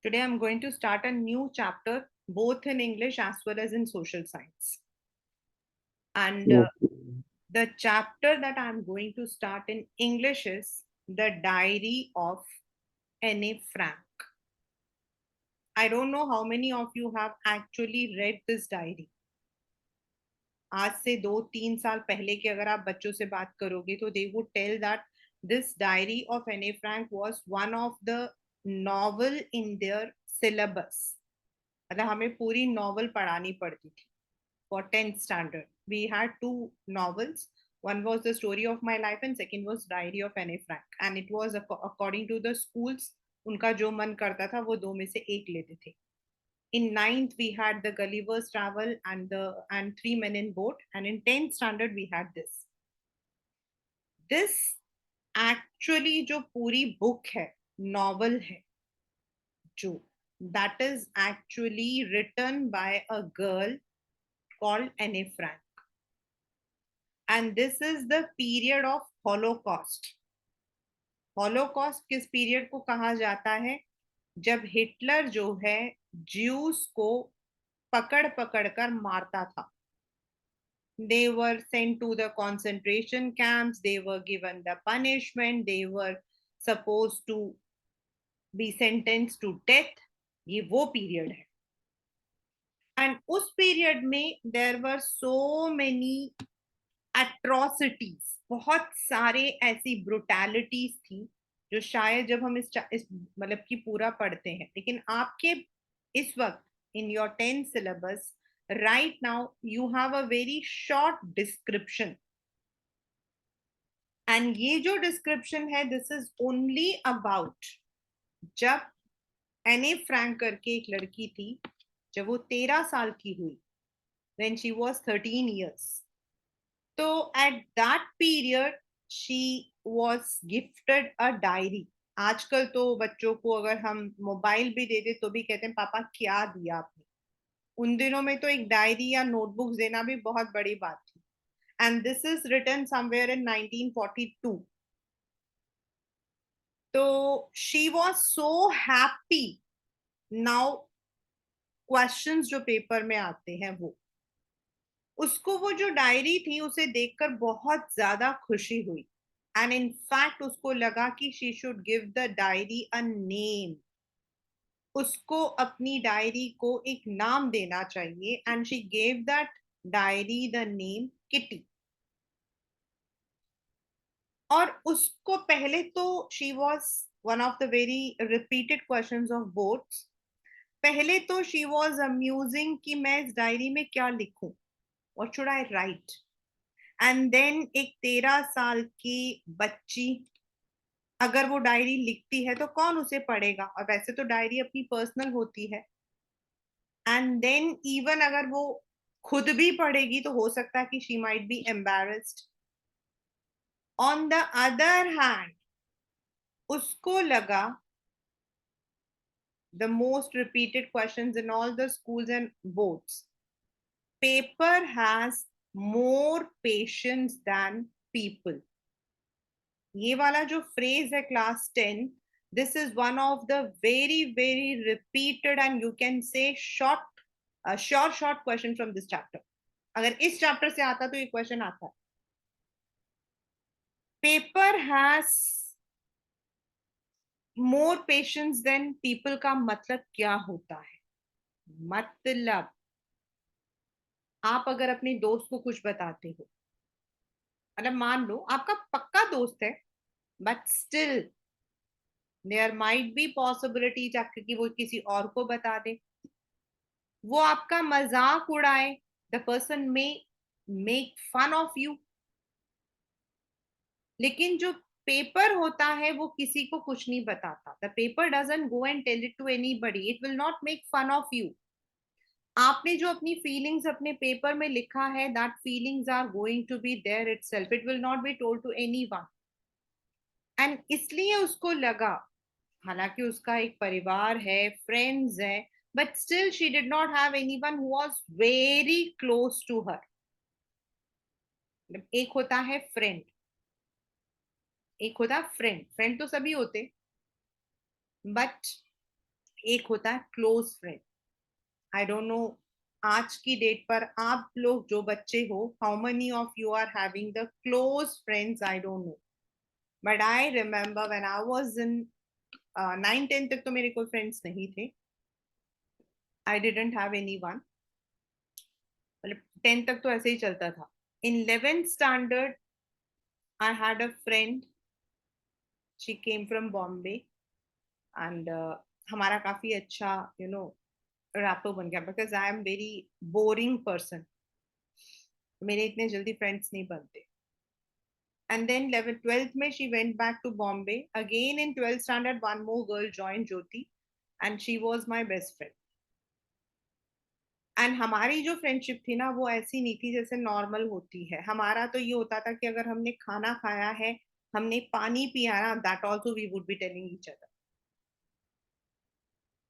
Today I'm going to start a new chapter, both in English as well as in social science. And Okay. the chapter that I'm going to start in English is The Diary of Anne Frank. I don't know how many of you have actually read this diary. आज से 2-3 साल पहले के अगर आप बच्चों से बात करोगे तो they would tell that this diary of Anne Frank was one of the novel in their syllabus. मतलब हमें पूरी नॉवल पढ़ानी पड़ती थी for 10th standard. We had two novels. One was The Story of My Life and second was Diary of Anne Frank. And it was according to the schools, उनका जो मन करता था वो दो में से एक लेते थे. In ninth we had The Gulliver's Travel and Three Men in Boat, and in 10th standard we had this. This actually जो पूरी बुक है, नॉवल है, जो that is actually written by a girl called Anne Frank. And this is the period of Holocaust. Holocaust किस period को कहा जाता है? जब हिटलर जो है ज्यूस को पकड़ पकड़ कर मारता था. They were sent to the concentration camps, they were given the punishment, they were supposed to be sentenced to death. ये वो पीरियड है. एंड उस पीरियड में there were so many atrocities, बहुत सारे ऐसी ब्रुटैलिटीज थी जो शायद जब हम इस मतलब की पूरा पढ़ते हैं, लेकिन आपके इस वक्त in your 10th syllabus right now you have a very short description. And ये जो डिस्क्रिप्शन है दिस इज ओनली अबाउट जब एने फ्रैंक करके एक लड़की थी, जब वो 13 साल की हुई, when she was 13 years. तो at that period she was gifted a diary. आजकल तो बच्चों को अगर हम मोबाइल भी दे दे तो भी कहते हैं पापा क्या दिया आपने. उन दिनों में तो एक डायरी या नोटबुक देना भी बहुत बड़ी बात थी. And this is written somewhere in 1942. तो she was so happy. Now questions जो पेपर में आते हैं वो, उसको वो जो डायरी थी उसे देखकर बहुत ज्यादा खुशी हुई. एंड इन फैक्ट उसको लगा कि she should give the diary a name. उसको अपनी डायरी को एक नाम देना चाहिए. And she gave that diary the name kitty. और उसको पहले तो she was one of the very repeated questions of boards. पहले तो शी वॉज अम्यूजिंग कि मैं इस डायरी में क्या लिखूं, what should I write. And then एक 13 साल की बच्ची अगर वो डायरी लिखती है तो कौन उसे पढ़ेगा, और वैसे तो डायरी अपनी पर्सनल होती है. एंड देन इवन अगर वो खुद भी पढ़ेगी तो हो सकता है कि she might be embarrassed. On the other hand उसको लगा the most repeated questions in all the schools and boards, paper has more patience than people. ये वाला जो phrase है class 10, this is one of the very repeated and you can say short question from this chapter. अगर इस chapter से आता तो ये question आता है. Paper has more patience than people का मतलब क्या होता है? मतलब आप अगर अपने दोस्त को कुछ बताते हो, मतलब मान लो आपका पक्का दोस्त है, but still there might be possibility कि वो किसी और को बता दे, वो आपका मजाक उड़ाए, the person may make fun of you. लेकिन जो पेपर होता है वो किसी को कुछ नहीं बताता. The paper doesn't go and tell it to anybody. It will not make fun of you. आपने जो अपनी फीलिंग्स अपने पेपर में लिखा है, that feelings are going to be there itself. It will not be told to anyone. And इसलिए उसको लगा, हालांकि उसका एक परिवार है, फ्रेंड्स है, but still she did not have anyone who was very close to her. एक होता है फ्रेंड, एक होता फ्रेंड. फ्रेंड तो सभी होते, बट एक होता है close friend. I don't know आज की डेट पर आप लोग जो बच्चे हो, how many of you are having the close friends, I don't know. But I remember when I was in 9-10 तक तो मेरे कोई फ्रेंड्स नहीं थे. I didn't have any one. मतलब 10 तक तो ऐसे ही चलता था. In 11th standard I had a friend. She came from Bombay and हमारा काफी अच्छा रैपो बन गया, because I am very boring person. मेरे इतने जल्दी फ्रेंड्स नहीं बनते. And then 11th 12th में she went back to Bombay. Again in 12th standard one more girl joined, Jyoti, and she was my best friend. And हमारी जो friendship थी ना वो ऐसी नहीं थी जैसे नॉर्मल होती है. हमारा तो ये होता था कि अगर हमने खाना खाया है, हमने पानी पिया ना, that also we would be telling each other.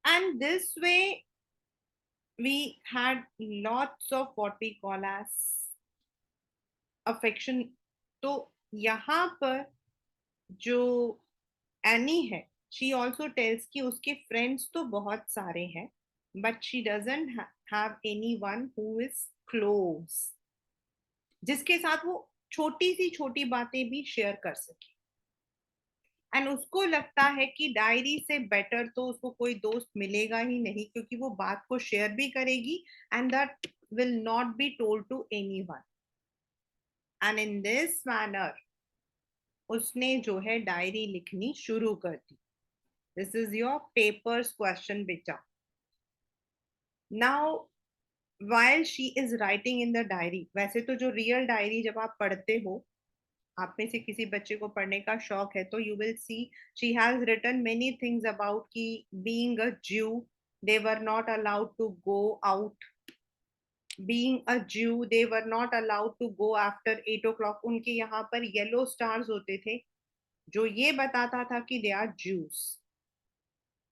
And this way we had lots of what we call as affection. तो यहाँ पर जो एनी है, शी ऑल्सो टेल्स कि उसके फ्रेंड्स तो बहुत सारे हैं, but she doesn't have any one who is close, जिसके साथ वो छोटी सी छोटी बातें भी शेयर कर सके. एंड उसको लगता है कि डायरी से बेटर तो उसको कोई दोस्त मिलेगा ही नहीं, क्योंकि वो बात को शेयर भी करेगी and that will not be told to anyone. And in this manner उसने जो है डायरी लिखनी शुरू कर दी. This is your papers question बेटा. Now while she is writing in the diary, वैसे तो जो रियल डायरी जब आप पढ़ते हो, आप में से किसी बच्चे को पढ़ने का शौक है, तो you will see she has written many things about कि being a Jew they were not allowed to go out. Being a Jew they were not allowed to go after 8 o'clock. उनके यहाँ पर येलो स्टार्स होते थे जो ये बताता था कि दे आर ज्यूस.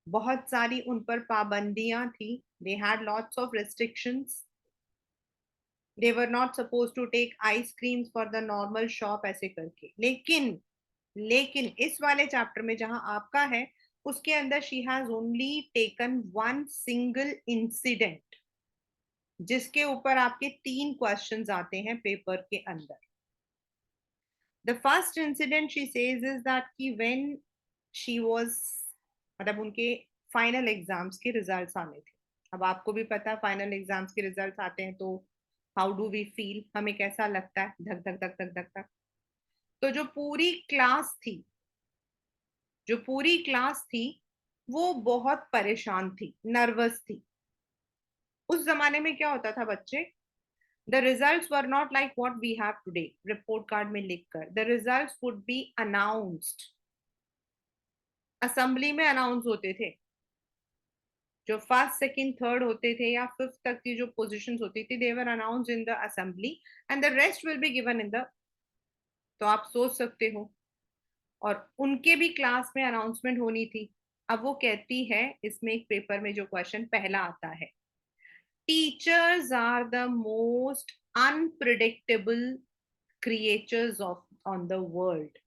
बहुत सारी उन पर पाबंदियां थी. They had lots of restrictions. They were not suppose to take ice creams for the normal shop, ऐसे करके. लेकिन लेकिन इस वाले चैप्टर में जहां आपका है, उसके अंदर she has only taken one single incident, जिसके ऊपर आपके 3 क्वेश्चंस आते हैं पेपर के अंदर. The first incident she says is that कि व्हेन शी वाज, मतलब उनके फाइनल एग्जाम्स के रिजल्ट्स आने थे. अब आपको भी पता है फाइनल एग्जाम्स के रिजल्ट्स आते हैं तो हाउ डू वी फील, हमें कैसा लगता है, धक धक धक धक धक धक. तो जो पूरी क्लास थी वो बहुत परेशान थी, नर्वस थी. उस जमाने में क्या होता था बच्चे, the results were not like what we have today report card में लिखकर. The results would be announced, assembly में अनाउंस होते थे. जो फर्स्ट सेकंड थर्ड होते थे या फिफ्थ तक की जो पोजीशंस होती थी, they were announced in the assembly and the rest will be given in the. तो आप सोच सकते हो. और उनके भी क्लास में अनाउंसमेंट होनी थी. अब वो कहती है इसमें एक पेपर में जो क्वेश्चन पहला आता है, teachers are the most unpredictable creatures of on the world.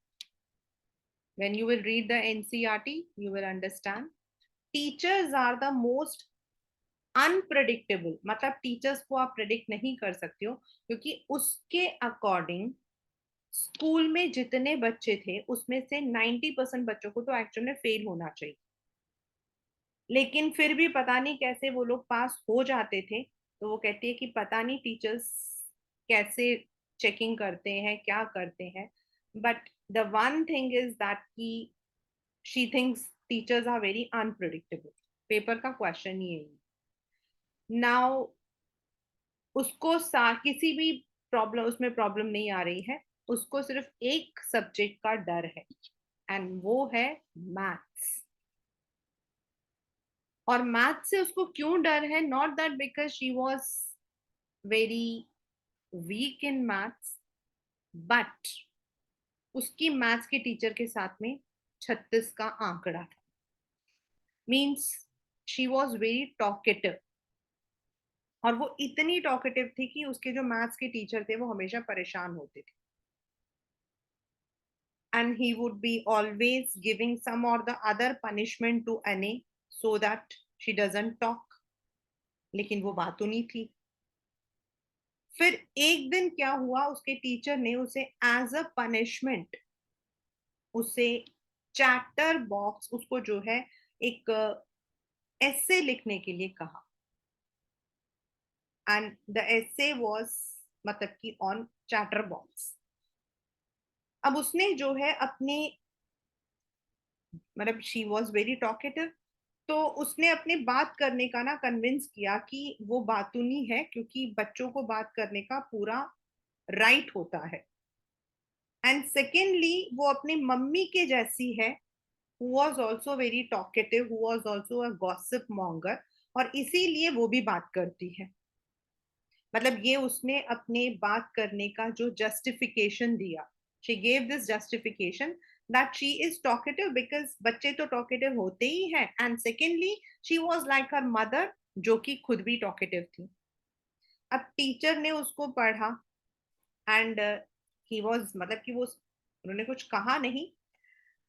When you will read the NCERT, you will understand. Teachers are the most unpredictable, मतलब टीचर्स को आप प्रिडिक्ट नहीं कर सकते हो, क्योंकि उसके अकॉर्डिंग स्कूल में जितने बच्चे थे उसमें से 90% बच्चों को तो एक्चुअल में फेल होना चाहिए, लेकिन फिर भी पता नहीं कैसे वो लोग पास हो जाते थे. तो वो कहती है कि पता नहीं टीचर्स कैसे चेकिंग करते हैं, क्या करते हैं. But the one thing is that की she thinks teachers are very unpredictable. Paper का क्वेश्चन ही है. नाउ उसको किसी भी प्रॉब्लम, उसमें प्रॉब्लम नहीं आ रही है. उसको सिर्फ एक सब्जेक्ट का डर है एंड वो है मैथ्स. और मैथ से उसको क्यों डर है, not that because she was very weak in maths, but उसकी मैथ्स के टीचर के साथ में 36 का आंकड़ा था. Means she was very talkative. और वो इतनी टॉकेटिव थी कि उसके जो मैथ्स के टीचर थे वो हमेशा परेशान होते थे. And he would be always giving some or the other punishment to Anne so that she doesn't talk. लेकिन वो बातूनी थी. फिर एक दिन क्या हुआ, उसके टीचर ने उसे एज अ पनिशमेंट उसे चैटर बॉक्स, उसको जो है एक एसे लिखने के लिए कहा. एंड द एसे वाज मतलब कि ऑन चैटर बॉक्स. अब उसने जो है अपने मतलब शी वाज वेरी टॉकेटिव, तो उसने अपने बात करने का ना कन्विंस किया कि वो बातूनी है, क्योंकि बच्चों को बात करने का पूरा राइट होता है. एंड सेकेंडली वो अपनी मम्मी के जैसी है, who was also very talkative, who was also a gossip monger, और इसीलिए वो भी बात करती है. मतलब ये उसने अपने बात करने का जो जस्टिफिकेशन दिया, she gave this justification that she is talkative because बच्चे तो टॉकेटिव होते ही हैं, and secondly she was like her mother जो कि खुद भी टॉकेटिव थी. अब टीचर ने उसको पढ़ा एंड ही वाज मतलब कि वो उन्होंने कुछ कहा नहीं,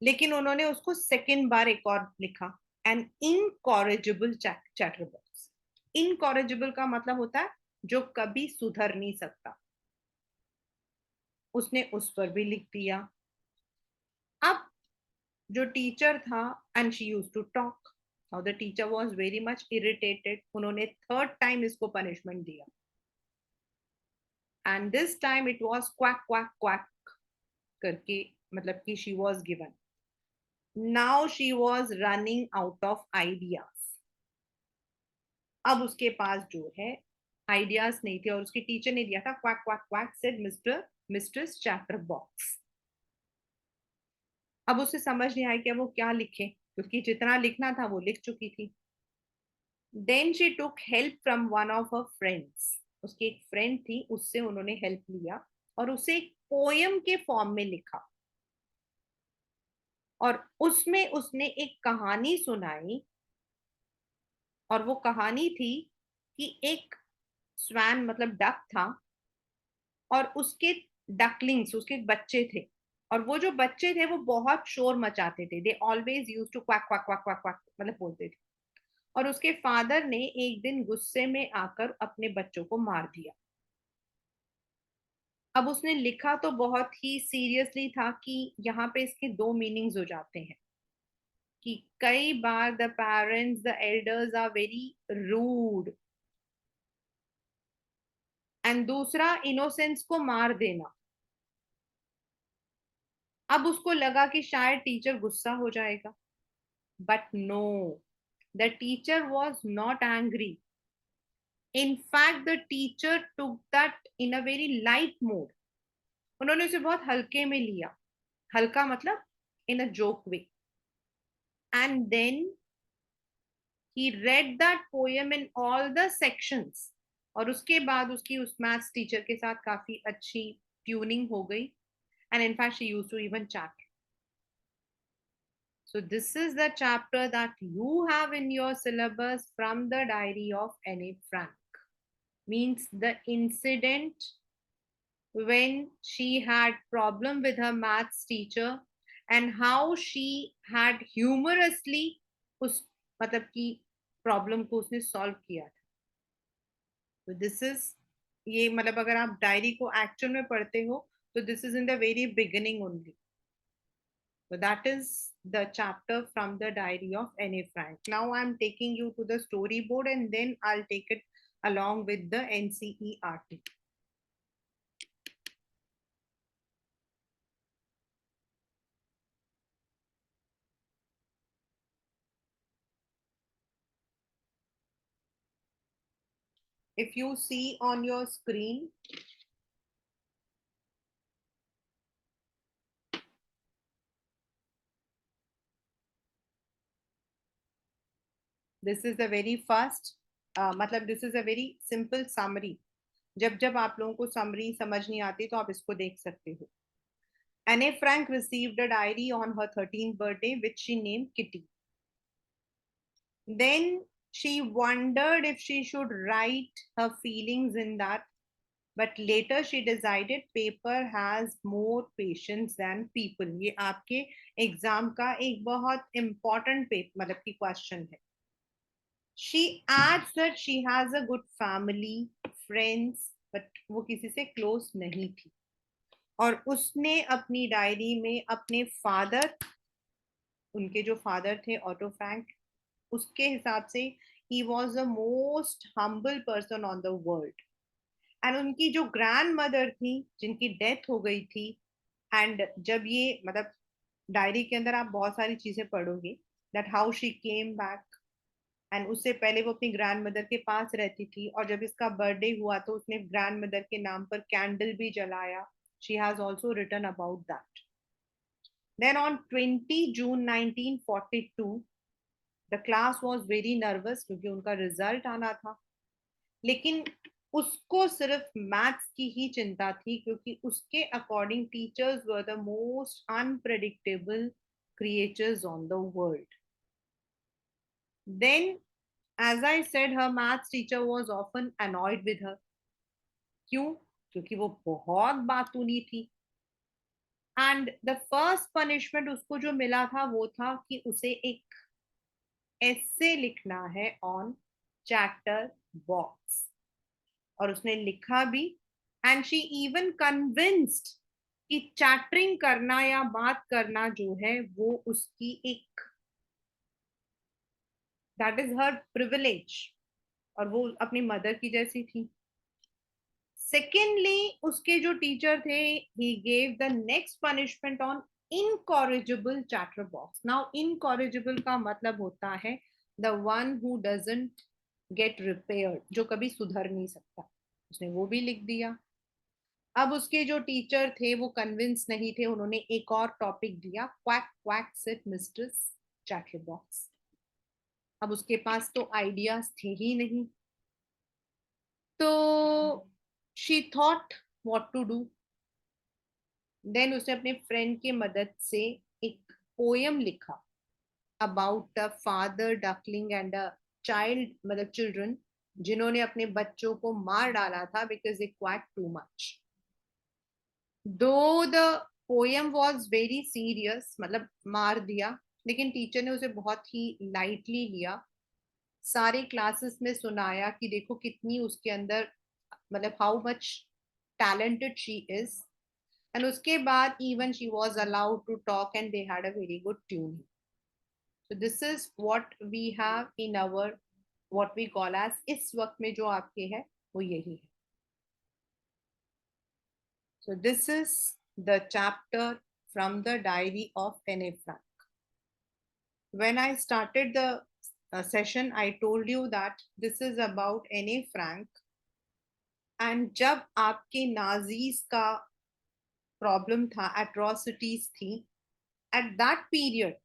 लेकिन उन्होंने उसको सेकेंड बार एक और लिखा, N incorrigible chatter box. Incorrigible का मतलब होता है जो कभी सुधर नहीं सकता. उसने उस पर भी लिख दिया. अब जो टीचर था, and she use to talk, now the teacher was very much irritated. उन्होंने थर्ड टाइम इसको पनिशमेंट दिया, and this time it was quack quack quack करके, मतलब कि she was given. Now she was running out of ideas. अब उसके पास जो है आइडियाज नहीं थे, और उसके टीचर ने दिया था quack quack quack said mister mistress chatterbox. अब उसे समझ नहीं आया कि अब वो क्या लिखे, क्योंकि जितना लिखना था वो लिख चुकी थी. Then she took help from one of her friends. उसकी एक फ्रेंड थी, उससे उन्होंने हेल्प लिया और उसे एक पोयम के फॉर्म में लिखा, और उसमें उसने एक कहानी सुनाई. और वो कहानी थी कि एक स्वैन मतलब डक था, और उसके डकलिंग्स, उसके बच्चे थे, और वो जो बच्चे थे वो बहुत शोर मचाते थे. They always use to quack quack quack quack quack मतलब बोलते थे. और उसके फादर ने एक दिन गुस्से में आकर अपने बच्चों को मार दिया. अब उसने लिखा तो बहुत ही सीरियसली था कि यहाँ पे इसके दो मीनिंग्स हो जाते हैं कि कई बार the parents, the elders are very rude, and दूसरा इनोसेंस को मार देना. अब उसको लगा कि शायद टीचर गुस्सा हो जाएगा, but no, the teacher was not angry. In fact, the teacher took that in a very light mood. उन्होंने उसे बहुत हल्के में लिया. हल्का मतलब in a joke way. And then he read that poem in all the sections. और उसके बाद उसकी उस मैथ्स टीचर के साथ काफी अच्छी ट्यूनिंग हो गई. And in fact, she used to even chat. So this is the chapter that you have in your syllabus from the diary of Anne Frank. Means the incident when she had problem with her maths teacher, and how she had humorously उस मतलब की problem को उसने solve किया था. तो this is, ये मतलब अगर आप डायरी को एक्चुअल में पढ़ते हो तो this is in the very beginning only. So that is the chapter from the diary of Anne Frank. Now I'm taking you to the storyboard, and then I'll take it along with the NCERT. If you see on your screen, this is the very first, मतलब this is a very simple summary. जब जब आप लोगों को summary समझ नहीं आती तो आप इसको देख सकते हो. Anne Frank received a diary on her 13th birthday, which she named Kitty. Then she wondered if she should write her feelings in that, but later she decided paper has more patience than people. ये आपके exam का एक बहुत important paper मतलब की question है. She adds that she has a good family, friends, but वो किसी से क्लोज नहीं थी. और उसने अपनी डायरी में अपने फादर, उनके जो फादर थे ऑटो फ्रैंक, उसके हिसाब से he was the most humble person on the world. And उनकी जो ग्रैंड मदर थी जिनकी डेथ हो गई थी, एंड जब ये मतलब डायरी के अंदर आप बहुत सारी चीजें पढ़ोगे, that how she came back, and उससे पहले वो अपनी ग्रैंड मदर के पास रहती थी, और जब इसका बर्थडे हुआ तो उसने ग्रैंड मदर के नाम पर कैंडल भी जलाया. She has also written about that. Then on 20 June 1942 the class was very nervous क्योंकि उनका रिजल्ट आना था. लेकिन उसको सिर्फ मैथ्स की ही चिंता थी, क्योंकि उसके according teachers were the most unpredictable creatures on the world. Then, as I said, her maths teacher was often annoyed with her. क्यों? क्योंकि वो बहुत बातूनी थी. एंड द फर्स्ट पनिशमेंट उसको जो मिला था वो था कि उसे एक एसे लिखना है ऑन चैटर बॉक्स. और उसने लिखा भी. एंड शी इवन कन्विंस्ड कि चैटरिंग करना या बात करना जो है वो उसकी एक, दैट इज हर प्रिविलेज, और वो अपनी मदर की जैसी थी. सेकेंडली, उसके जो टीचर थे, he gave the next punishment on incorrigible chatter box. Now incorrigible का मतलब होता है the one who doesn't get repaired, जो कभी सुधर नहीं सकता. उसने वो भी लिख दिया. अब उसके जो टीचर थे वो कन्विंस नहीं थे, उन्होंने एक और टॉपिक दिया, quack quack said mistress chatterbox. अब उसके पास तो आइडियाज थे ही नहीं. तो she thought what to do. Then उसने अपने फ्रेंड की मदद से एक पोयम लिखा about a father duckling and a child, मतलब चिल्ड्रन, जिन्होंने अपने बच्चों को मार डाला था because they quack too much. Though the poem was very serious, मतलब मार दिया, लेकिन टीचर ने उसे बहुत ही लाइटली लिया. सारे क्लासेस में सुनाया कि देखो कितनी उसके अंदर, मतलब how much talented she is. And उसके बाद even she was allowed to talk and they had a very good tune. So this is what we have in our, what we call age, इस वक्त में जो आपके है वो यही है. So this is the chapter from the diary of Anne Frank. When I started the session, I told you that this is about Anne Frank. And जब आपके नाजीज का प्रॉब्लम था, atrocities थी, at that period,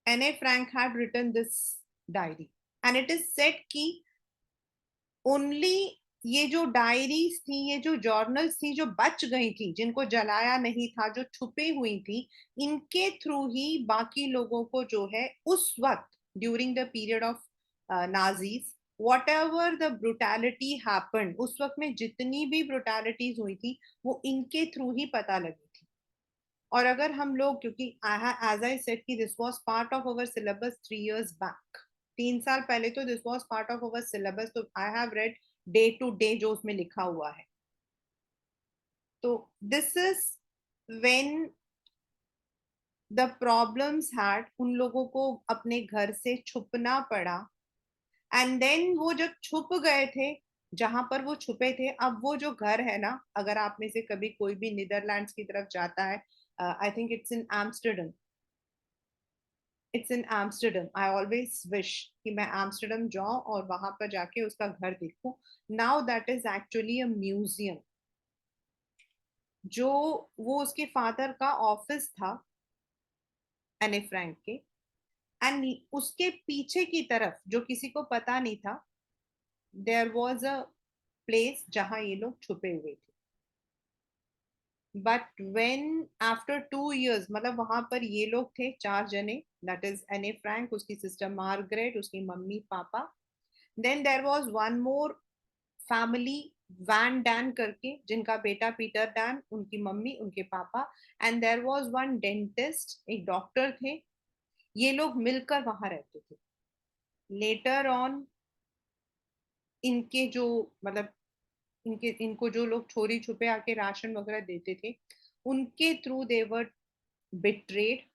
Anne Frank had written this diary. And it is said कि only ये जो diaries थी, ये जो जर्नल्स थी जो बच गई थी, जिनको जलाया नहीं था, जो छुपे हुई थी, इनके थ्रू ही बाकी लोगों को जो है उस वक्त during the period of Nazis, what ever the brutality happened, उस वक्त में जितनी भी ब्रुटैलिटीज हुई थी वो इनके थ्रू ही पता लगी थी. और अगर हम लोग, क्योंकि एज आई सेड कि this was part of our syllabus 3 years back, 3 साल पहले तो this was part of our syllabus, तो I have read day to day जो उसमें लिखा हुआ है. तो this is when the problems had, उन लोगों को अपने घर से छुपना पड़ा. एंड देन वो जब छुप गए थे जहां पर वो छुपे थे, अब वो जो घर है ना, अगर आप में से कभी कोई भी नीदरलैंड्स की तरफ जाता है, I think it's in Amsterdam, it's in Amsterdam, I always wish कि मैं एम्स्टर्डम जाऊं और वहां पर जाके उसका घर देखूं. Now that is actually a museum. जो वो उसके फादर का ऑफिस था एने फ्रैंक के, एंड उसके पीछे की तरफ जो किसी को पता नहीं था, देयर वाज अ प्लेस जहां ये लोग छुपे हुए थे. बट वेन आफ्टर 2 years, मतलब वहां पर ये लोग थे 4 जने, दैट इज एने फ्रैंक, उसकी सिस्टर मार्गरेट, उसकी mummy papa. Then there was one more family, Van Daan करके, जिनका बेटा पीटर डैन, उनकी मम्मी, उनके papa. And there was one dentist, एक डॉक्टर थे. ये लोग मिलकर वहां रहते थे. लेटर ऑन इनके जो मतलब इनको जो लोग चोरी छुपे आके राशन वगैरह देते थे, उनके through they were betrayed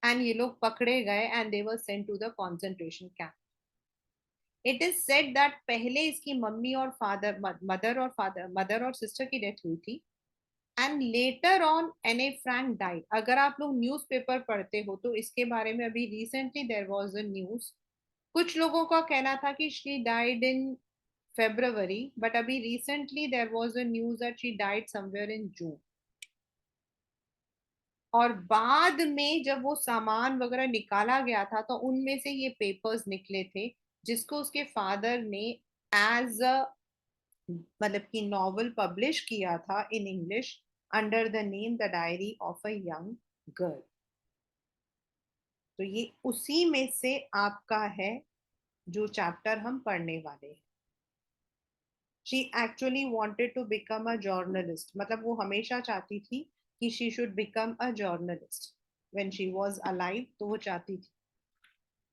and ये लोग पकड़े गए and they were sent to the concentration camp. It is said that पहले इसकी मम्मी और फादर मदर और सिस्टर की डेथ हुई थी and later on Anne Frank died. अगर आप लोग न्यूज़पेपर पढ़ते हो तो इसके बारे में अभी recently there was a news. कुछ लोगों का कहना था कि she died in February, but अभी recently there was a news that she died somewhere in June. और बाद में जब वो सामान वगैरह निकाला गया था तो उनमें से ये पेपर्स निकले थे जिसको उसके फादर ने एज अ मतलब कि नॉवल पब्लिश किया था in English under the name the diary of a young girl. तो ये उसी में से आपका है जो चैप्टर हम पढ़ने वाले हैं. She actually wanted to become a journalist. मतलब वो हमेशा चाहती थी कि she should become a journalist. When she was alive तो वो चाहती थी.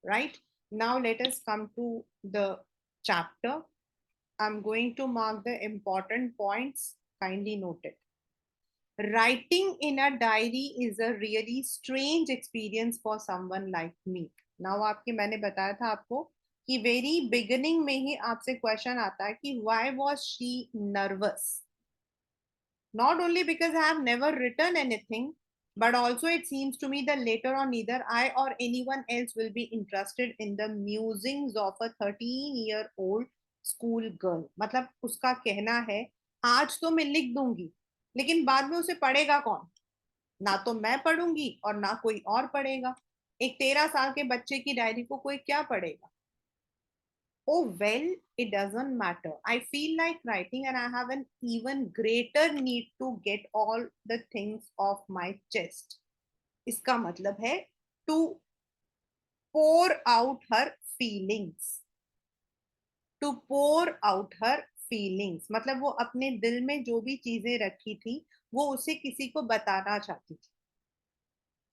Right. Now let us come to the chapter. I'm going to mark the important points. Kindly note it. Writing in a diary is a really strange experience for someone like me. Now आपके मैंने बताया था आपको कि very beginning में ही आपसे question आता है कि why was she nervous? Not only because I have never written anything, but also it seems to me that later on neither I or anyone else will be interested in the musings of a 13-year-old school girl. मतलब उसका कहना है आज तो मैं लिख दूंगी लेकिन बाद में उसे पढ़ेगा कौन. ना तो मैं पढ़ूंगी और ना कोई और पढ़ेगा. एक 13 साल के बच्चे की डायरी को कोई क्या पढ़ेगा. Oh, well, it doesn't matter. I feel like writing and I have an even greater need to get all the things off my chest. इसका मतलब है to pour out her feelings. To pour out her feelings. मतलब वो अपने दिल में जो भी चीजें रखी थी वो उसे किसी को बताना चाहती थी.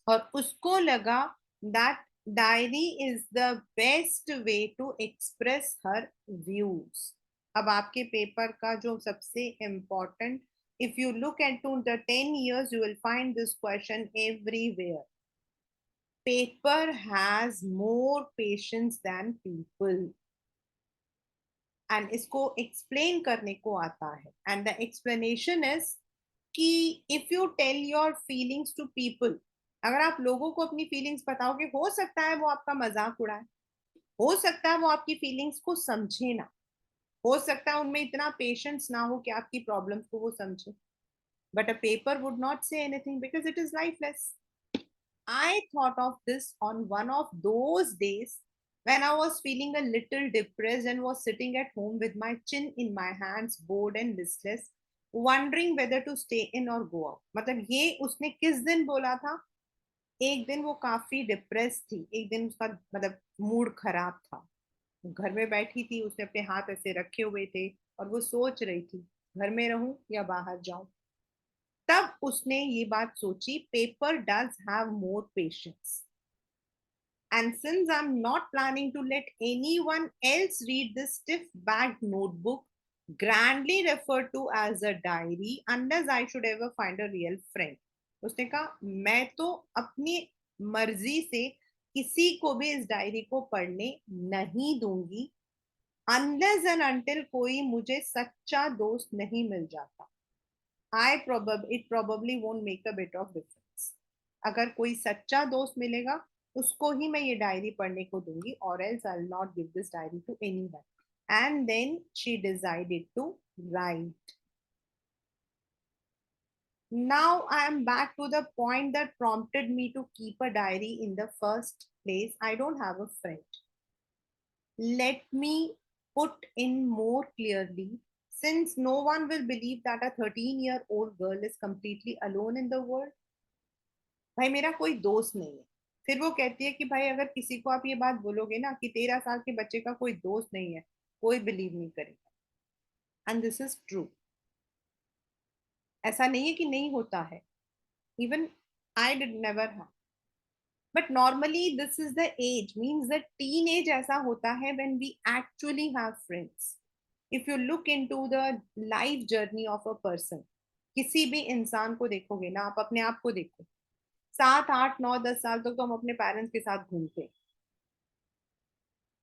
और उसको लगा that diary is the best way to express her views. अब आपके पेपर का जो सबसे important, if you look into the 10 years you will find this question everywhere. Paper has more patience than people. And इसको explain करने को आता है and the explanation is that if you tell your feelings to people, अगर आप लोगों को अपनी फीलिंग्स बताओगे हो सकता है वो आपका मजाक उड़ाए, हो सकता है वो आपकी फीलिंग्स को समझे ना, हो सकता है उनमें इतना पेशेंस ना हो कि आपकी प्रॉब्लम्स को वो समझे. But a paper would not say anything because it is lifeless. I thought of this on one of those days when I was feeling a little depressed and was sitting at home with my chin in my hands, bored and listless, wondering whether to stay in or go out. मतलब ये उसने किस दिन बोला था. एक दिन वो काफी डिप्रेस थी, एक दिन उसका मतलब मूड खराब था, घर में बैठी थी, उसने अपने हाथ ऐसे रखे हुए थे और वो सोच रही थी घर में रहूं या बाहर जाऊं. तब उसने ये बात सोची paper does have more patience. And since I'm not planning to let anyone else read this stiff bagged notebook, grandly referred to as a diary, unless I should ever find a real friend. उसने कहा मैं तो अपनी मर्जी से किसी को भी इस डायरी को पढ़ने नहीं दूंगी अनलेस एंड अनटिल कोई मुझे सच्चा दोस्त नहीं मिल जाता. It probably won't make a bit of difference. अगर कोई सच्चा दोस्त मिलेगा उसको ही मैं ये डायरी पढ़ने को दूंगी और else I will not give this diary to anyone. And then she decided to write. Now I am back to the point that prompted me to keep a diary in the first place. I don't have a friend. Let me put in more clearly, since no one will believe that a 13-year-old girl is completely alone in the world. भाई मेरा कोई दोस्त नहीं है. फिर वो कहती है कि भाई अगर किसी को आप ये बात बोलोगे ना कि 13 साल के बच्चे का कोई दोस्त नहीं है, कोई बिलीव नहीं करेगा. And this is true. ऐसा नहीं है कि नहीं होता है. Even I did never have. But normally this is the age, means the teen age ऐसा होता है when we actually have friends. If you look into the life journey of a person, किसी भी इंसान को देखोगे ना, आप अपने आप को देखो, 7 8 9 10 साल तक तो हम अपने पेरेंट्स के साथ घूमते हैं,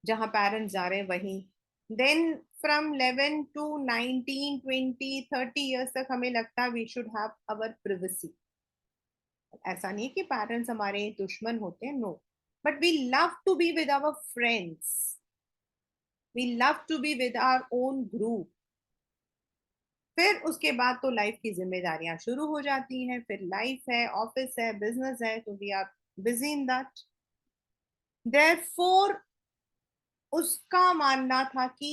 जहां पेरेंट्स जा रहे हैं वहीं. देन फ्रॉम 11 टू 19 20 30 इयर्स तक हमें लगता है we should have our privacy. ऐसा नहीं है कि पेरेंट्स हमारे दुश्मन होते हैं, no, but we love to be with our friends, we love to be with our own group. फिर उसके बाद तो लाइफ की जिम्मेदारियां शुरू हो जाती हैं, फिर लाइफ है, ऑफिस है, बिजनेस है, तो we are busy in that. Therefore उसका मानना था कि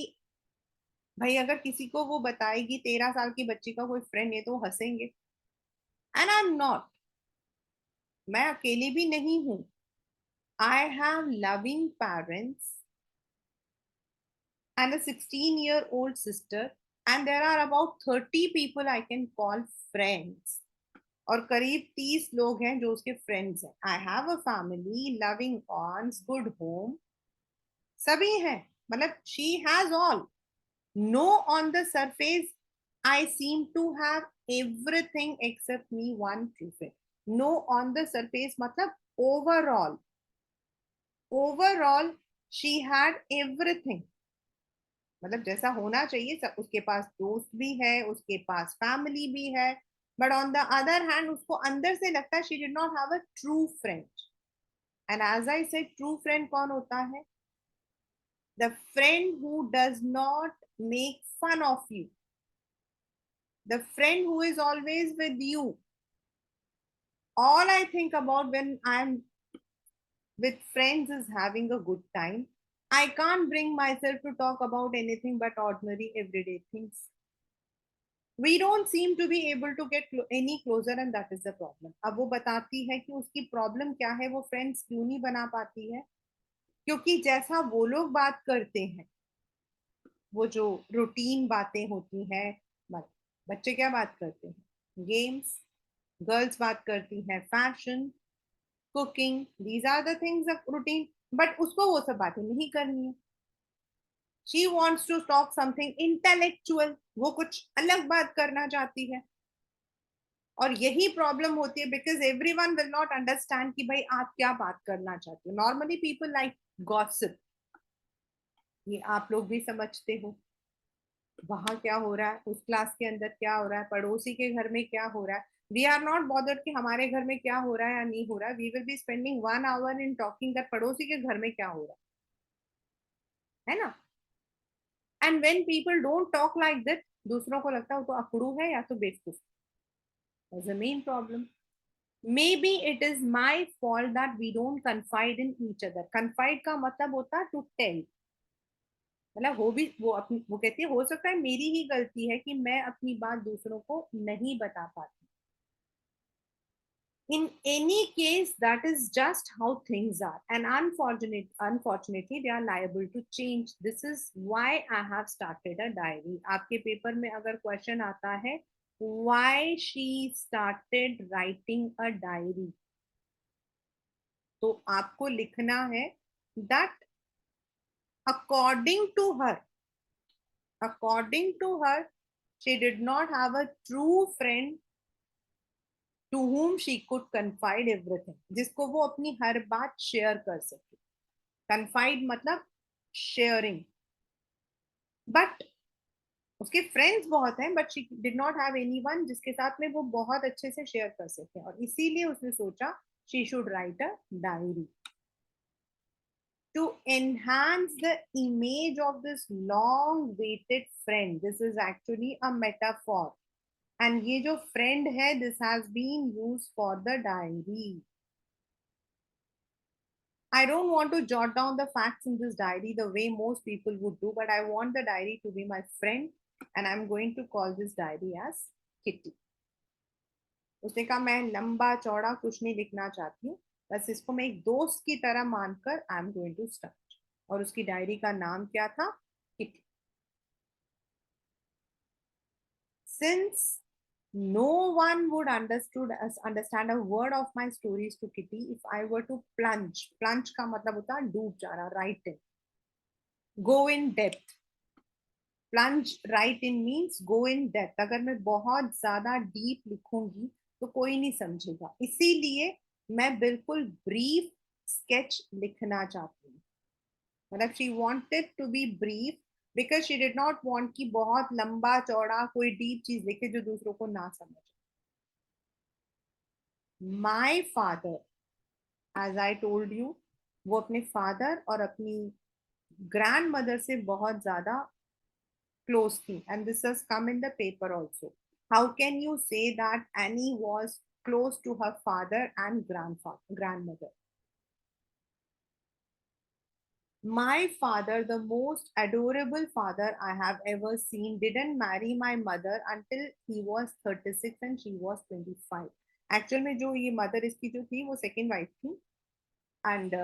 भाई अगर किसी को वो बताएगी 13 साल की बच्ची का कोई फ्रेंड है तो वो हंसेंगे. एंड आई एम नॉट, मैं अकेली भी नहीं हूं. I have loving parents and a 16-year-old sister, and there are about 30 people I can call friends. और करीब 30 लोग हैं जो उसके फ्रेंड्स हैं. I have a family, loving ones, good home, सभी हैं. मतलब she has all. No, on the surface I seem to have everything except me one true friend. No, on the surface मतलब overall, overall she had everything. मतलब जैसा होना चाहिए, सब उसके पास दोस्त भी है, उसके पास फैमिली भी है, but on the other hand उसको अंदर से लगता है she did not have a true friend. And as I say, true friend कौन होता है? The friend who does not make fun of you, the friend who is always with you. All I think about when I'm with friends is having a good time. I can't bring myself to talk about anything but ordinary everyday things. We don't seem to be able to get any closer, and that is the problem. अब वो बताती है कि उसकी problem क्या है, वो friends क्यों नहीं बना पाती है. क्योंकि जैसा वो लोग बात करते हैं, वो जो रूटीन बातें होती हैं, बच्चे क्या बात करते हैं? गेम्स. गर्ल्स बात करती हैं fashion, cooking, these are the things of routine. But उसको वो सब बातें नहीं करनी है. She wants to talk something intellectual, वो कुछ अलग बात करना चाहती है. और यही प्रॉब्लम होती है, because every one will not understand कि भाई आप क्या बात करना चाहते हो. नॉर्मली पीपल लाइक गॉसिप, ये आप लोग भी समझते हो. वहां क्या हो रहा है, उस क्लास के अंदर क्या हो रहा है, पड़ोसी के घर में क्या हो रहा है. वी आर नॉट बॉदर्ड कि हमारे घर में क्या हो रहा है या नहीं हो रहा है. We will be spending 1 hour in talking that पड़ोसी के घर में क्या हो रहा है ना. And when people don't talk like that, दूसरों को लगता है वो तो अकड़ू है या तो बेवकूफ. That's the main problem. Maybe it is my fault that we don't confide in each other. Confide का मतलब होता है to tell. मतलब हो भी वो अपनी, वो कहती है हो सकता है मेरी ही गलती है कि मैं अपनी बात दूसरों को नहीं बता पाती. In any case, that is just how things are, and unfortunately, they are liable to change. This is why I have started a diary. आपके पेपर में अगर क्वेश्चन आता है, why she started writing a diary, तो आपको लिखना है that according to her, according to her, she did not have a true friend to whom she could confide everything, जिसको वो अपनी हर बात शेयर कर सके. confide मतलब शेयरिंग. बट उसके फ्रेंड्स बहुत हैं, but she did not have anyone जिसके साथ में वो बहुत अच्छे से शेयर कर सके, और इसीलिए उसने सोचा she should write a diary to enhance the image of this long waited friend. This is actually a metaphor. And ये जो friend है, this has been used for the diary. I don't want to jot down the facts in this diary the way most people would do, but I want the diary to be my friend, and I'm going to call this diary as Kitty. उसने कहा मैं लंबा चौड़ा कुछ नहीं लिखना चाहती हूँ, बस इसको मैं एक दोस्त की तरह मानकर I am going to start. और उसकी डायरी का नाम क्या था? Kitty. Since No one would understand a word of my stories to Kitty if I were to plunge. Plunge का मतलब होता है डूब जाना, right in. Go in depth. Plunge right in means go in depth. अगर मैं बहुत ज्यादा डीप लिखूंगी तो कोई नहीं समझेगा, इसीलिए मैं बिल्कुल ब्रीफ स्केच लिखना चाहती हूँ. मतलब she wanted to be brief because she did not want कि बहुत लंबा चौड़ा कोई डीप चीज लिखे जो दूसरों को ना समझे. My father, as I told you, वो अपने फादर और अपनी ग्रैंड मदर से बहुत ज्यादा क्लोज थी, and this has come in the paper also. How can you say that Anne was close to her father and grandmother? My father, the most adorable father I have ever seen, didn't marry my mother until he was 36 and she was 25. Actual में जो ये mother इसकी जो थी वो second wife थी, and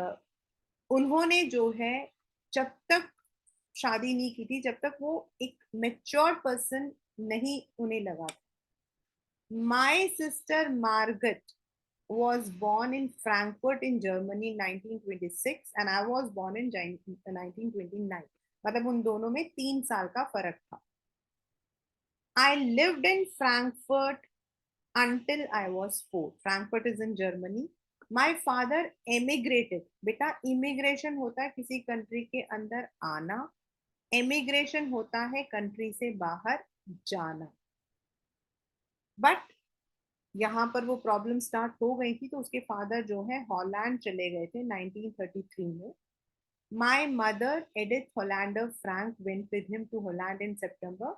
उन्होंने जो है जब तक शादी नहीं की थी जब तक वो एक मेच्योर पर्सन नहीं उन्हें लगा था. My sister Margot was born in Frankfurt in Germany in 1926 and I was born in 1929. मतलब उन दोनों में 3 साल का फर्क था. I lived in Frankfurt until I was 4. Frankfurt is in Germany. My father emigrated. बेटा इमिग्रेशन होता है किसी कंट्री के अंदर आना, एमिग्रेशन होता है कंट्री से बाहर जाना. बट यहाँ पर वो प्रॉब्लम स्टार्ट हो गई थी तो उसके फादर जो है हॉलैंड चले गए थे 1933 में. My mother Edith Hollander Frank went with him to Holland in September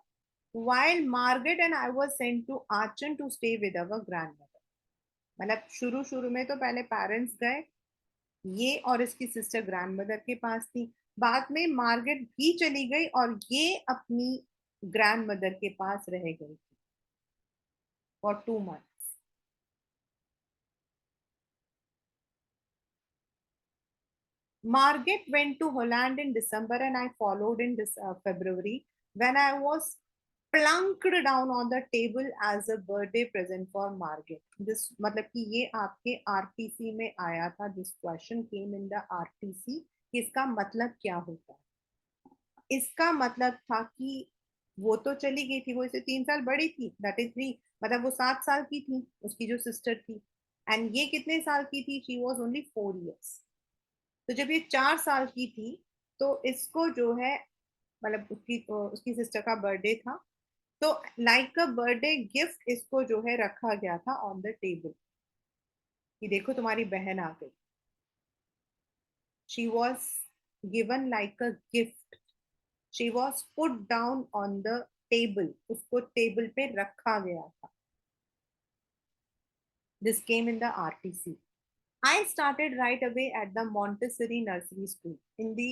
while Margaret and I were sent to Aachen to stay with our grandmother. मतलब शुरू शुरू में तो पहले पेरेंट्स गए, ये और इसकी सिस्टर ग्रैंडमदर के पास थी. बाद में मार्गरेट भी चली गई और ये अपनी ग्रैंडमदर के पास रह गई थी for 2 months. Margaret went to Holland in December and I followed in this February when I was plunked down on the table as a birthday present for Margaret. This मतलब कि ये आपके आरटीसी में आया था. This question came in the RTC. इसका मतलब क्या होता है? इसका मतलब था कि वो तो चली गई थी, वो इसे 3 साल बड़ी थी, दैट इज 3, मतलब वो 7 साल की थी उसकी जो सिस्टर थी, एंड ये कितने साल की थी? She was only 4 years. तो जब ये 4 साल की थी तो इसको जो है मतलब उसकी सिस्टर का बर्थडे था, तो लाइक अ बर्थडे गिफ्ट इसको जो है रखा गया था ऑन द टेबल कि देखो तुम्हारी बहन आ गई. She was given like a gift. She was put down on the table, उसको टेबल पे रखा गया था. This came in the RTC. I started right away at the Montessori Nursery School. In the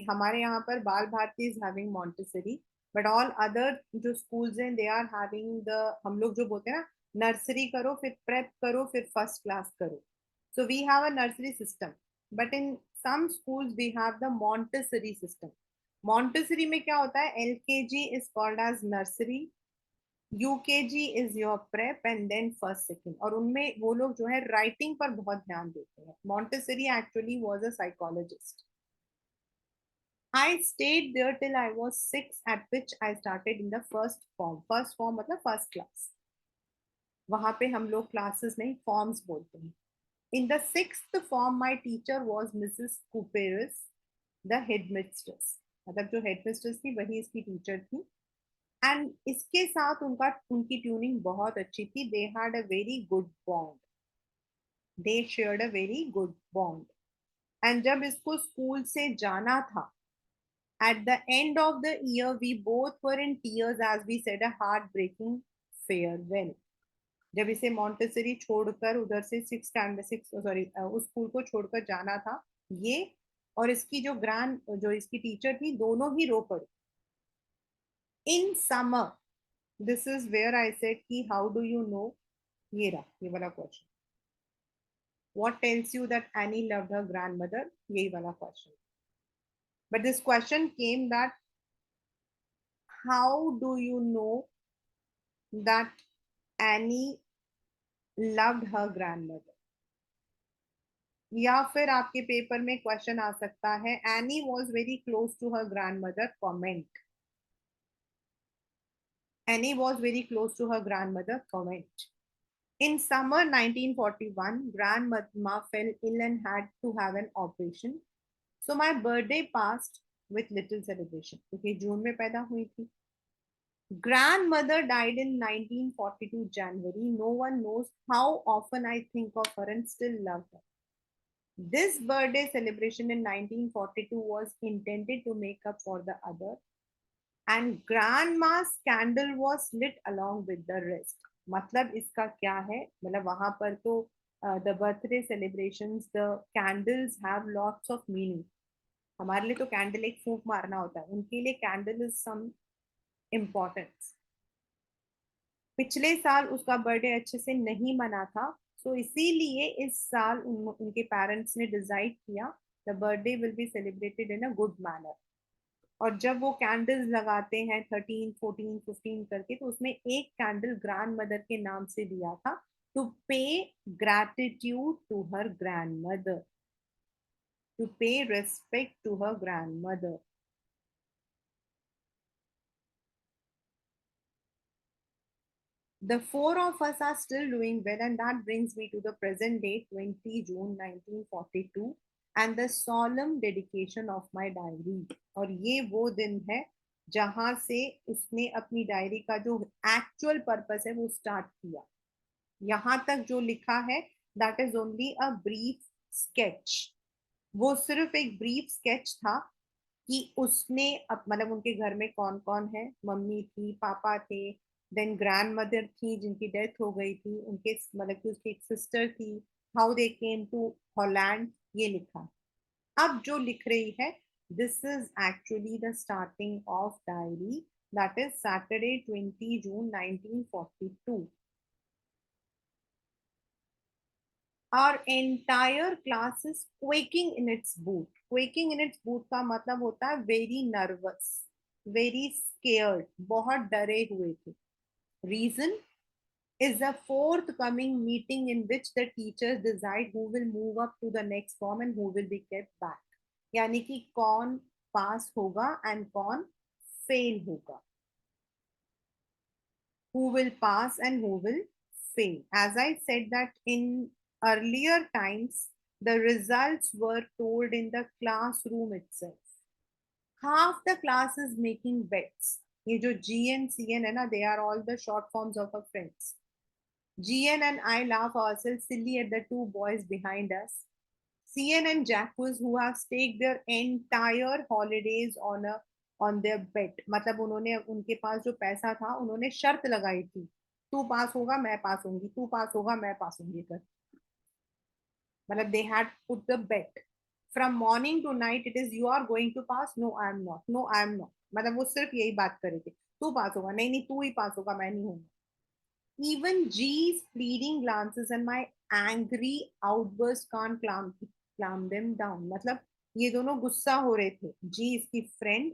हमारे यहाँ पर बाल Bharti is having Montessori, but all other जो schools हैं they are having the, हम लोग जो बोलते हैं ना, नर्सरी करो फिर प्रेप करो फिर फर्स्ट क्लास करो. So we have a nursery system, but in some schools we have the Montessori system. Montessori में क्या होता है? LKG is called as nursery, UKG is your prep and then first second. और उनमें वो लोग जो है राइटिंग पर बहुत ध्यान देते हैं. Montessori actually was a psychologist. I stayed there till I was 6 at which I started in the first form. First form मतलब फर्स्ट क्लास. वहां पे हम लोग क्लासेस नहीं फॉर्म्स बोलते हैं. In the sixth form my teacher was Mrs Kuperus, the headmistress. मतलब जो हेडमिस्ट्रेस थी वही इसकी टीचर थी. एंड इसके साथ उनकी ट्यूनिंग बहुत अच्छी थी. They had a very good bond. They shared a very good bond. And जब इसको स्कूल से जाना था, at the end of the year we both were in tears as we said a heart breaking farewell. जब इसे Montessori छोड़कर उधर से सिक्स सॉरी उस स्कूल को छोड़कर जाना था, ये और इसकी जो इसकी टीचर थी दोनों ही रो पड़ी. In summer, this is where I said कि हाउ डू यू नो. ये रहा ये वाला question. What tells you that Annie loved her grandmother? यही वाला question. But this question came that how do you know that Annie loved her grandmother. या फिर आपके पेपर में क्वेश्चन आ सकता है, Anne was very close to her grandmother, comment. Anne was very close to her grandmother, comment. In summer 1941, grandma fell ill and had to have an operation. So my birthday passed with little celebration. क्योंकि जून में पैदा हुई थी. Grandmother died in 1942 January. No one knows how often I think of her and still love her. This birthday celebration in 1942 was intended to make up for the other, and grandma's candle was lit along with the rest. मतलब इसका क्या है, मतलब वहां पर तो the birthday celebrations, the candles have lots of meaning. हमारे लिए तो कैंडल एक फूंक मारना होता है, उनके लिए कैंडल इज सम इम्पोर्टेंस. पिछले साल उसका बर्थडे अच्छे से नहीं मना था, सो इसीलिए इस साल उनके पेरेंट्स ने डिसाइड किया the birthday will be celebrated in a good manner. और जब वो कैंडल्स लगाते हैं 13, 14, 15 करके, तो उसमें एक कैंडल ग्रैंड मदर के नाम से दिया था, to pay gratitude to her grandmother, to pay respect to her grandmother. The four of us are still doing well, and that brings me to the present date, 20 June 1942, and the solemn dedication of my diary. और ये वो दिन है जहां से उसने अपनी diary का जो एक्चुअल पर्पस है वो स्टार्ट किया. यहां तक जो लिखा है, that is only a brief sketch. वो सिर्फ एक ब्रीफ स्केच था कि उसने मतलब उनके घर में कौन कौन है, मम्मी थी, पापा थे, देन ग्रैंड मदर थी जिनकी डेथ हो गई थी, उनके मतलब कि उसकी एक सिस्टर थी, how they came to Holland, ये लिखा. अब जो लिख रही है, this is actually the starting of diary, that is Saturday 20 June 1942. Our entire class is quaking in its boot. Quaking in its boot का मतलब होता है very nervous, very scared, बहुत डरे हुए थे. Reason is the forthcoming meeting in which the teachers decide who will move up to the next form and who will be kept back. यानी कि कौन पास होगा and कौन फेल होगा. Who will pass and who will fail. As I said that in earlier times, the results were told in the classroom itself. Half the class is making bets. ये जो GN, CN है ना, they are all the short forms of our friends. GN and I laugh ourselves silly at the two boys behind us. CN and Jacques, who have staked their entire holidays on their bet. मतलब उन्होंने उनके पास जो पैसा था उन्होंने शर्त लगाई थी, तू पास होगा मैं पास होंगी, तू पास होगा मैं पास होंगी कर. मतलब they had put the bet from morning to night, it is you are going to pass, no I am not, no I am not. मतलब वो सिर्फ यही बात कर रहे थे, तू पास होगा, नहीं नहीं तू ही पास होगा, मैं नहीं हूँ. Even G's pleading glances and my angry outburst can't calm them down. मतलब ये दोनों गुस्सा हो रहे थे. जी इसकी फ्रेंड,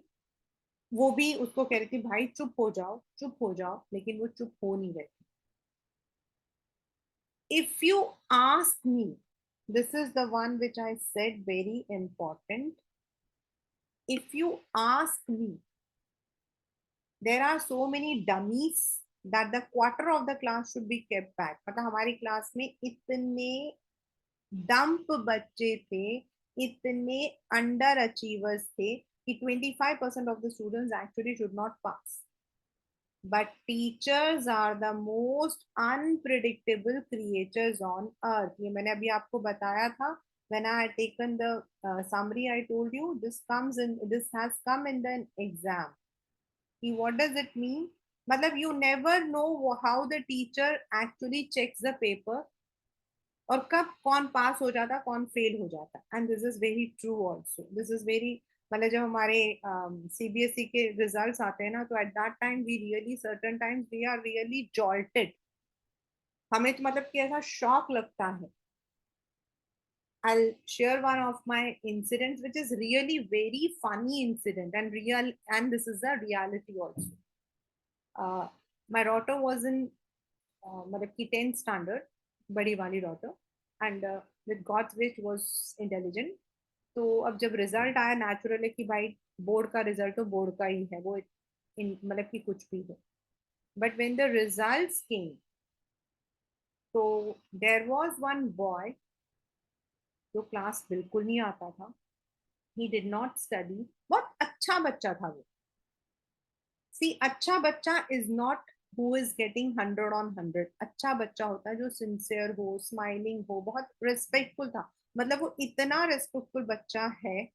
वो भी उसको कह रही थी भाई चुप हो जाओ, चुप हो जाओ, लेकिन वो चुप हो नहीं रहे. If you ask me, this is the one which I said very important. If you ask me, there are so many dummies that the quarter of the class should be kept back. मतलब हमारी class में इतने dump बच्चे थे, इतने under achievers थे कि 25% of the students actually should not pass. But teachers are the most unpredictable creatures on earth. ये मैंने अभी आपको बताया था. When I had taken the summary, I told you this has come in the exam. What does it mean? मतलब you never know how the teacher actually checks the paper और कब कौन पास हो जाता कौन फेल हो जाता. And this is very true also. This is very, मतलब जब हमारे सीबीएसई के रिजल्ट्स आते हैं ना, तो at that time we really certain times we are really jolted. हमें तो मतलब कि ऐसा शॉक लगता है. I'll share one of my incidents which is really very funny incident and real, and this is a reality also. My daughter was in मतलब कि 10th standard, बड़ी वाली daughter, and with God's wish was intelligent. तो अब जब result आया, natural है कि भाई बोर्ड का रिजल्ट तो बोर्ड का ही है, वो मतलब कि कुछ भी है। बट व्हेन द रिजल्ट्स केम, तो देयर वाज वन बॉय जो क्लास बिल्कुल नहीं आता था। ही डिड नॉट स्टडी, बहुत अच्छा बच्चा था वो। सी, अच्छा बच्चा is not who is getting 100 on 100। अच्छा बच्चा होता है जो सिंसियर हो, स्माइलिंग हो, बहुत रिस्पेक्टफुल था। मतलब वो इतना रिस्पेक्टफुल बच्चा है,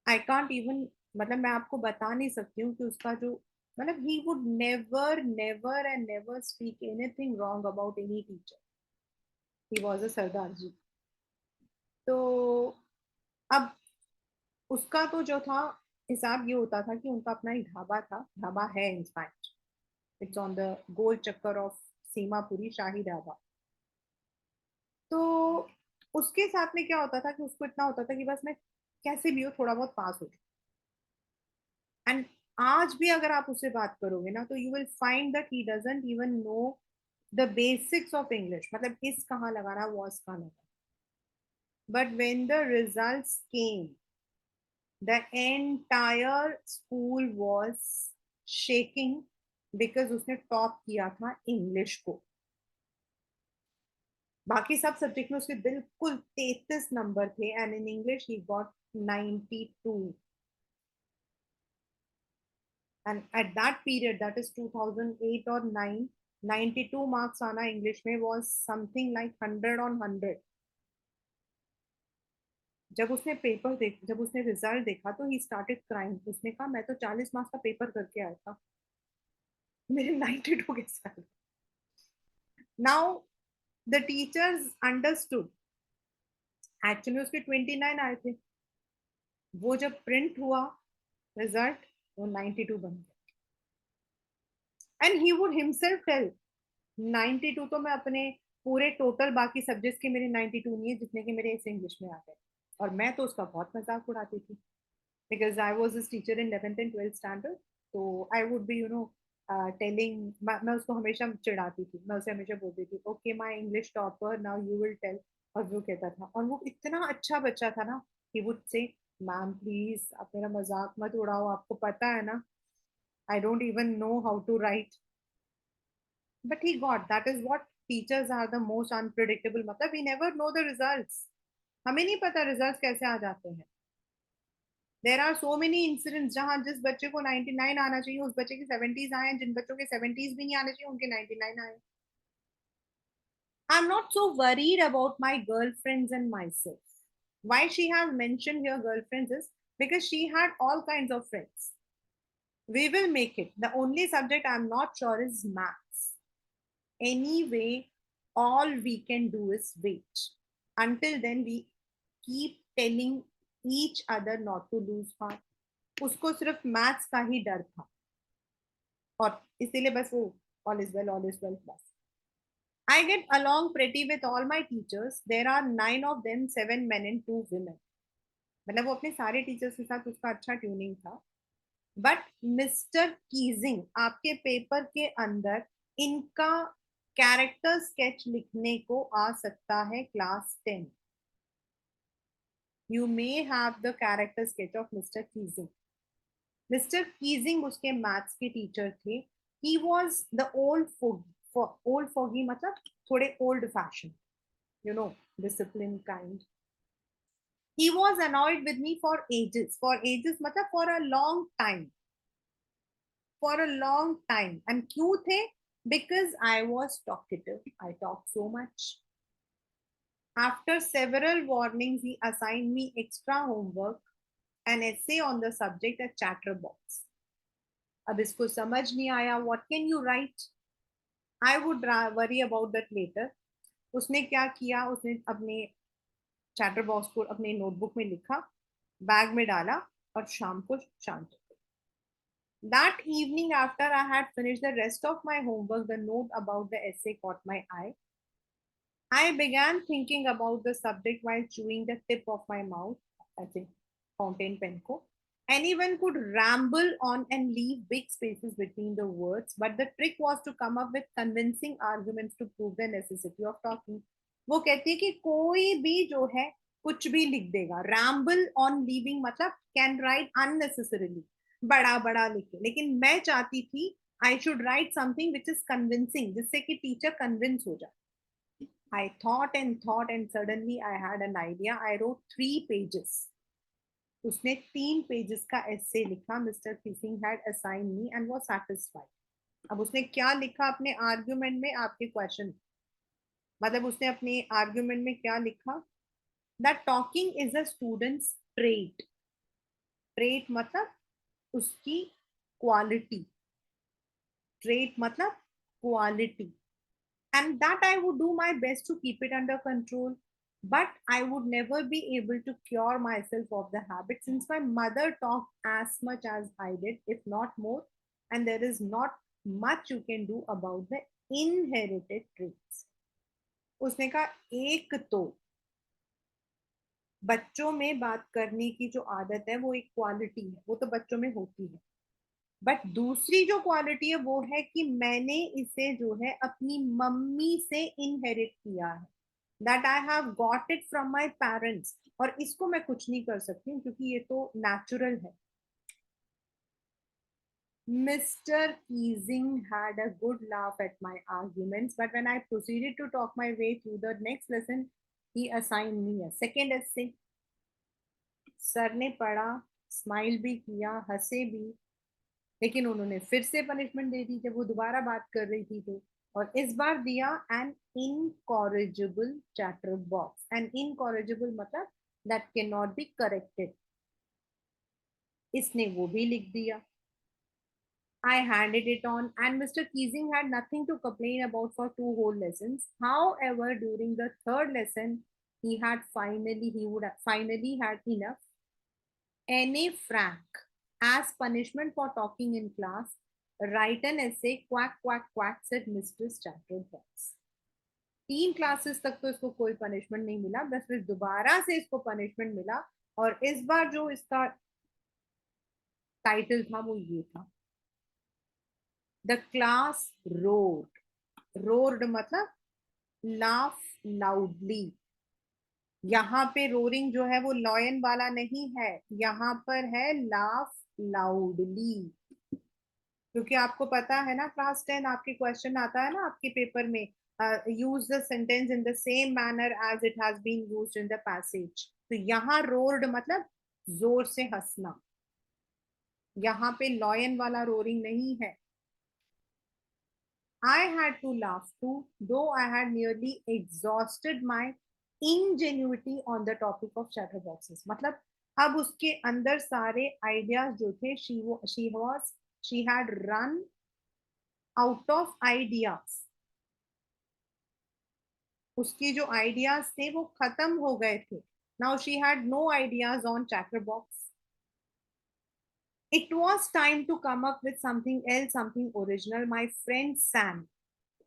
आई कांट इवन, मतलब मैं आपको बता नहीं सकती हूँ कि उसका जो, मतलब he would never never and never speak anything wrong about any teacher. He was a Sardar ji. तो अब उसका तो जो था, हिसाब ये होता था कि उनका अपना ही ढाबा था, ढाबा है in fact, it's on the goal चक्कर ऑफ सीमापुरी शाही ढाबा। तो उसके साथ में क्या होता था कि उसको इतना होता था कि बस मैं कैसे भी हो थोड़ा बहुत पास हो। एंड आज भी अगर आप उससे बात करोगे ना, तो you will find that he doesn't even know the basics of English, मतलब इस कहाँ लगाना, वॉज कहाँ लगाना। But when the results came, the entire school was shaking, because उसने टॉप किया था इंग्लिश को। बाकी सब सब्जेक्ट में उसके बिल्कुल 33 नंबर थे, and in English he got 92। And at that period, that is 2008 और 9, 92 मार्क्स आना इंग्लिश में वाज समथिंग लाइक 100 on 100। जब उसने पेपर देख, जब उसने रिजल्ट देखा, तो ही स्टार्टेड क्राइंग। उसने कहा मैं तो 40 मार्क्स का पेपर करके आया था, मेरे 92 कैसे आ गए। Now the teachers understood, actually उसके 29 आए थे, वो जब प्रिंट हुआ रिजल्ट, वो 92 बन गया। And he would himself tell, 92 तो मैं अपने पूरे टोटल बाकी सब्जेक्ट्स के मेरे 92 नहीं है जितने के मेरे इस इंग्लिश में आ गए। और मैं तो उसका बहुत मजाक उड़ाती थी, because I was his teacher in 11th and 12th standard. तो आई वुड बी टेलिंग, मैं उसको हमेशा चिढ़ाती थी, मैं उसे हमेशा बोलती थी okay my English topper, now you will tell. और वो कहता था, और वो इतना अच्छा बच्चा था ना, he would say ma'am please आप मेरा मजाक मत उड़ाओ, आपको पता है ना I don't even know how to write. But he got, that is what teachers are, the most unpredictable. मतलब we never know the results, हमें नहीं पता रिजल्ट्स कैसे आ जाते हैं। There are so many incidents जहां जिस बच्चे को 99 आना चाहिए उस बच्चे के 70s आए हैं, जिन बच्चों के 70s भी नहीं आने चाहिए उनके 99 आए। I am not so worried about my girlfriends and my self. Why she has mentioned here girlfriends is because she had all kinds of friends. We will make it. The only subject I'm not sure is maths. Anyway, all we can do is wait. Until then, we keep telling each other not to lose heart. उसको सिर्फ maths का ही डर था, और इसीलिए बस वो all is well, all is well बस। I get along pretty with all my teachers. There are 9 of them, 7 men and 2 women. मतलब वो अपने सारे टीचर्स के साथ उसका अच्छा ट्यूनिंग था। बट मिस्टर कीजिंग, आपके पेपर के अंदर इनका कैरेक्टर स्केच लिखने को आ सकता है class 10। You may have the character sketch of mister Keesing. Mister Keesing उसके मैथ्स के टीचर थे। He was the old foggy, मतलब थोड़े old fashion, you know, discipline kind. He was annoyed with me for ages, मतलब for a long time, for a long time. And क्यों थे? Because I was talkative. I talked so much. After several warnings, he assigned me extra homework, an essay on the subject, a chatterbox. अब इसको समझ नहीं आया, what can you write? I would worry about that later. उसने क्या किया, उसने अपने चैटर बॉक्स को अपने नोटबुक में लिखा, बैग में डाला, और शाम को शांत हो गई। That evening, after I had finished the rest of my homework, the note about the essay caught my eye. I began thinking about the subject while chewing the tip of my mouth, I think fountain pen ko. Anyone could ramble on and leave big spaces between the words, but the trick was to come up with convincing arguments to prove the necessity of talking. वो कहती है कि कोई भी जो है कुछ भी लिख देगा. Ramble on leaving मतलब can write unnecessarily, बड़ा बड़ा लिखे. लेकिन मैं चाहती थी I should write something which is convincing, जिससे कि टीचर convince हो जाए. I thought and suddenly I had an idea. I wrote 3 pages. उसने 3 पेजेस का एसे लिखा. Mister Keesing had assign me and was satisfied. अब उसने क्या लिखा अपने आर्ग्यूमेंट में, आपके क्वेश्चन मतलब उसने अपने आर्ग्यूमेंट में क्या लिखा? That talking is a students trait. Trait मतलब उसकी क्वालिटी. ट्रेट मतलब quality. And that I would do my best to keep it under control. But I would never be able to cure myself of the habit since my mother talked as much as I did, if not more, and there is not much you can do about the inherited traits. उसने कहा एक तो बच्चों में बात करने की जो आदत है वो एक क्वालिटी है, वो तो बच्चों में होती है. बट दूसरी जो क्वालिटी है वो है कि मैंने इसे जो है अपनी मम्मी से इनहेरिट किया है. That I have got it from my parents. और इसको मैं कुछ नहीं कर सकती हूँ क्योंकि ये तो नेचुरल है. Mr. Keesing had a good laugh at my arguments, but when I proceeded to talk my way through the next lesson, he assigned me a second essay. Sir ने पढ़ा, स्माइल भी किया, हंसे भी, लेकिन उन्होंने फिर से पनिशमेंट दे दी जब वो दोबारा बात कर रही थी तो. और इस बार दिया an incorrigible chatterbox. An incorrigible मतलब that cannot be corrected. इसने वो भी लिख दिया. I handed it on, and Mr. Keesing had nothing to complain about for 2 whole lessons. However, during the third lesson, he would have finally had enough. Anne Frank, as punishment for talking in class, write an essay, quack, quack, quack, said Mistress Chatterbox. 3 classes तक तो इसको कोई punishment नहीं मिला, बस फिर दोबारा से इसको पनिशमेंट मिला. और इस बार जो इसका टाइटल था वो ये था, द क्लास रोड. रोर्ड मतलब लाफ लाउडली. यहाँ पे रोरिंग जो है वो लॉयन वाला नहीं है, यहाँ पर है लाफ लाउडली. क्योंकि आपको पता है ना, क्लास 10 आपके क्वेश्चन आता है ना आपके पेपर में, use the sentence in the same manner as it has been used in the passage. तो यहाँ रोर्ड मतलब जोर से हंसना. यहाँ पे लॉयन वाला रोरिंग नहीं है. I had to laugh too, though I had nearly exhausted my ingenuity on the topic of chatterboxes. मतलब अब उसके अंदर सारे आइडियाज जो थे, she had run out of ideas. उसके जो आइडियाज थे वो खत्म हो गए थे. Now she had no ideas on chatterbox. It was time to come up with something else, something original. My friend Sam,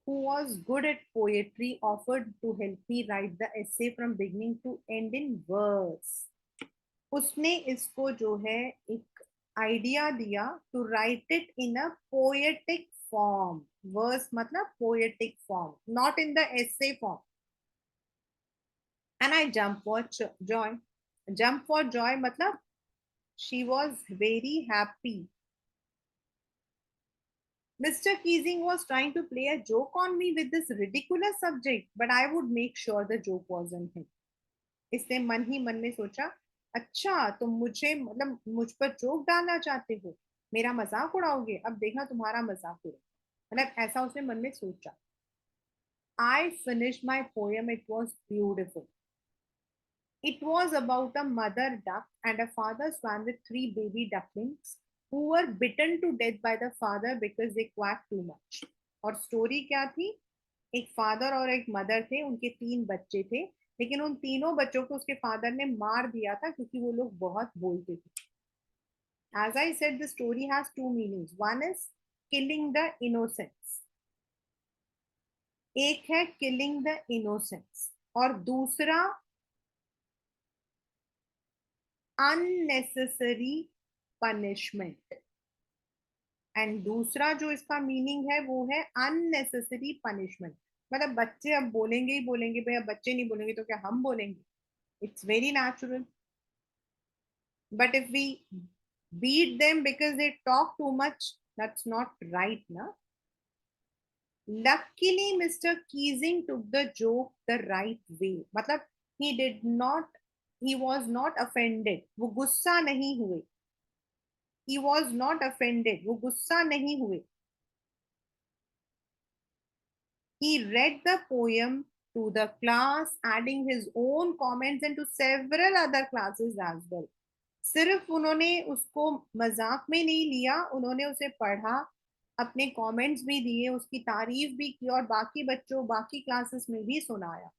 who was good at poetry, offered to help me write the essay from beginning to end in verse. उसने इसको जो है एक idea दिया to write it in a poetic form. Verse मतलब poetic form, not in the essay form. And I jump for joy. Jump for joy मतलब she was very happy. Mr. Keesing was trying to play a joke on me with this ridiculous subject, but I would make sure the joke wasn't him. इसने मन ही मन में सोचा, अच्छा तुम मुझे मतलब मुझ पर जोक डालना चाहते हो, मेरा मजाक उड़ाओगे, अब देखना तुम्हारा मजाक उड़े. मतलब ऐसा उसने मन में सोचा. I finished my poem. It was beautiful. It was about a mother duck and a father swan with 3 baby ducklings who were bitten to death by the father because they quacked too much. और story क्या थी? एक father और एक mother थे, उनके 3 बच्चे थे, लेकिन उन तीनों बच्चों को उसके फादर ने मार दिया था क्योंकि वो लोग बहुत बोलते थे. As I said, the story has 2 meanings. One is killing the innocents. एक है killing the innocents और दूसरा unnecessary punishment. एंड दूसरा जो इसका मीनिंग है वो है अननेसेसरी पनिशमेंट. मतलब बच्चे अब बोलेंगे ही बोलेंगे, भैया बच्चे नहीं बोलेंगे तो क्या हम बोलेंगे? It's very natural. But if we beat them because they talk too much, that's not right, na? Luckily, Mr. Keesing took the joke the right way. मतलब he did not, he was not offended. वो गुस्सा नहीं हुए. He was not offended. वो गुस्सा नहीं हुए. He read the poem to the class, adding his own comments and to several other classes as well. सिर्फ उन्होंने उसको मजाक में नहीं लिया, उन्होंने उसे पढ़ा, अपने कमेंट्स भी दिए, उसकी तारीफ भी की और बाकी बच्चों बाकी क्लासेस में भी सुनाया.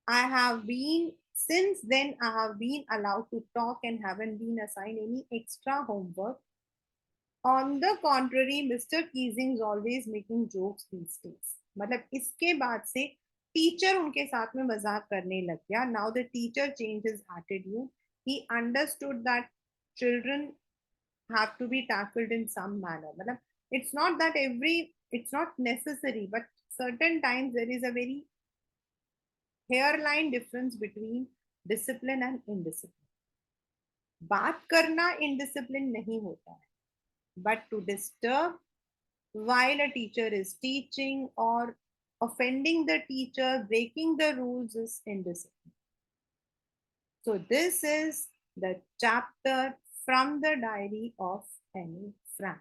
I have been, since then I have been allowed to talk and haven't been assigned any extra homework. On the contrary, Mr. Keesing is always making jokes these days. मतलब इसके बाद से टीचर उनके साथ में मजाक करने लग गया. Now the teacher changed his attitude. He understood that children have to be tackled in some manner. मतलब it's not that it's not necessary, but certain times there is a very hairline difference between discipline and indiscipline. बात करना indiscipline नहीं होता है, but to disturb while a teacher is teaching or offending the teacher, breaking the rules is indiscipline. So, this is the chapter from the diary of Anne Frank.